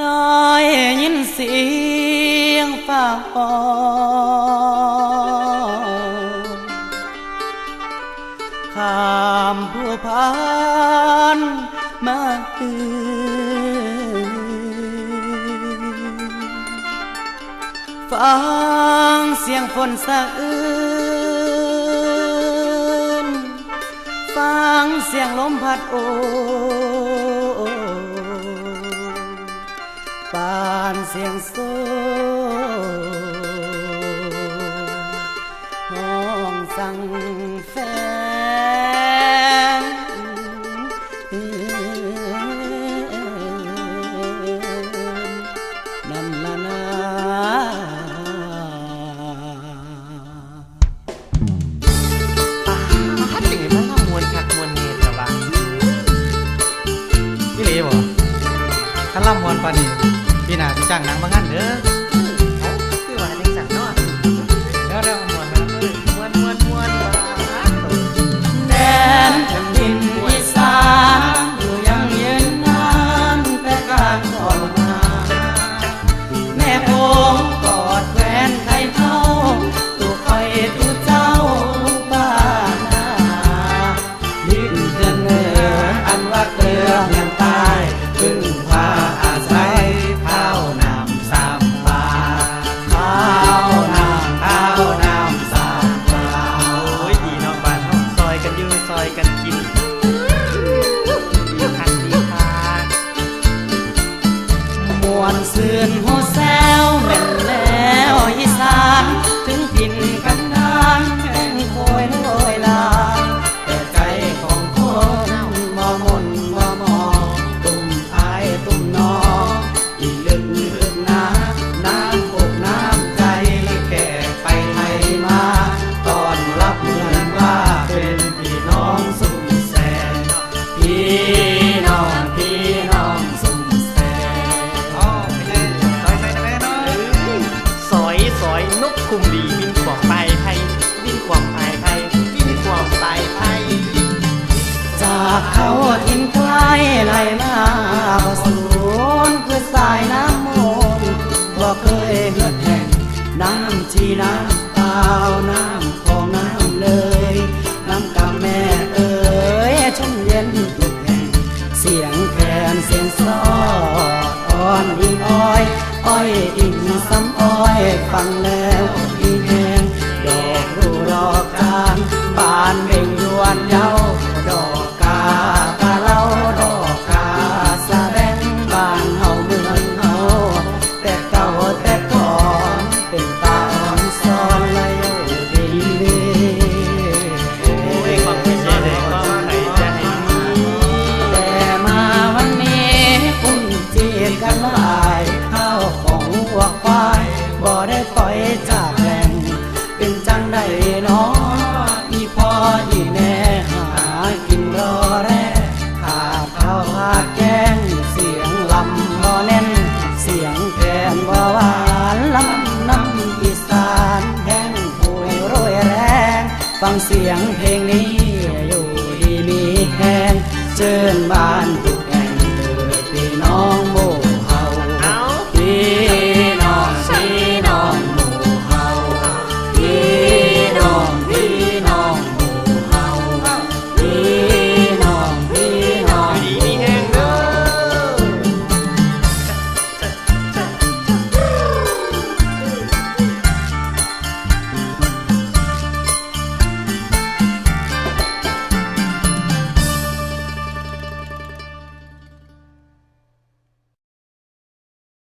น้อยยินเสียงฟ้าห้องข้ามผู้พานมาฟังเสียงฝนสะอื้นฟังเสียงลมพัดโอปานเสียงโซ่ห้องสั่งแฟนนั่นละนะฮัดอย่างนี้มันละมวนคักมวนเนตแต่ว่าพี่เลี้ยวคันล่ำมวนปานนี้พี่น่าจะจ้างหนังมางั้นเด้อคือว่าจังสั่นเนาะเดี๋ยวมวนนะมวนแดนแผ่นดินอีสานอยู่ยังยืนนานแต่การทรมานแม่โป่งกอดแหวนไทยเท่าตัวคอยตัวเจ้าบ้านนาลิ้นเดือนเหนืออันว่าเกลือเมืองใต้พึ่งพาอาศัยข้าวน้ำสามปลาข้าวน้ำสามปลาโอ้ยดีเนาะบ้านเฮาซอยกันอยู่ซอยกันกินดีคักดีคัก มวนซืนโฮแซวแม่นแล้วอีสานถึงถิ่นกันดานแห่งโคยโลยลายแต่ใจของคนมอมนมอมอตุ่มอายตุ่มนออีลึกลึกนาน้ำอกน้ำใจแก่ไปไหนมาตอนรับเหมือนว่าเป็นพี่น้องสุดแสนพี่น้องสุดแสน อ๋อไปเลยซอยไปนะแม่เนาะซอยนกคุมดีบินขวางปลายไผ่บินขวางปลายไผ่บินขวางปลายไผ่ จากเขาทิ้งใกล้ไหลมาบ่สูญคือสายน้ำมนบ่เคยเหือดแห้งน้ำชีน้ำเปล่าน้ำของน้ำเลยน้ำกำแม่เอ๋ยชุ่มเย็นทุกแห่งเสียงแคนเสียงซอดอ่อนอิงอ้อยอ้อยอิงซ้ำอ้อยฟังแล้วอีแหงดอกรูดอกจานบานเบ่งยวนเย้าดอกกาเล่าดอกกาสะแดงบ้านเฮาเมืองเฮาแต่เก่าแต่ก่อนเป็นตาอ่อนซ้อนและอยู่ดีดี โอ้ยความคิดเด็กก็ใครจะให้มี แต่มาวันนี้พุ่งจีบกันหลายข้าวของวัวควายบ่ได้ปล่อยจากแหล่งเป็นจังได้น้ออีพ่ออีแม่หากินรอแร่ขาดข้าวขาดแกงเสียงลำบ่แน่นเสียงแคนบ่หวานลำน้ำอีสานแห้งป่วยโรยแรงฟังเสียงเพลงนี้อยู่ดีมีแห้งเชิญบ้าน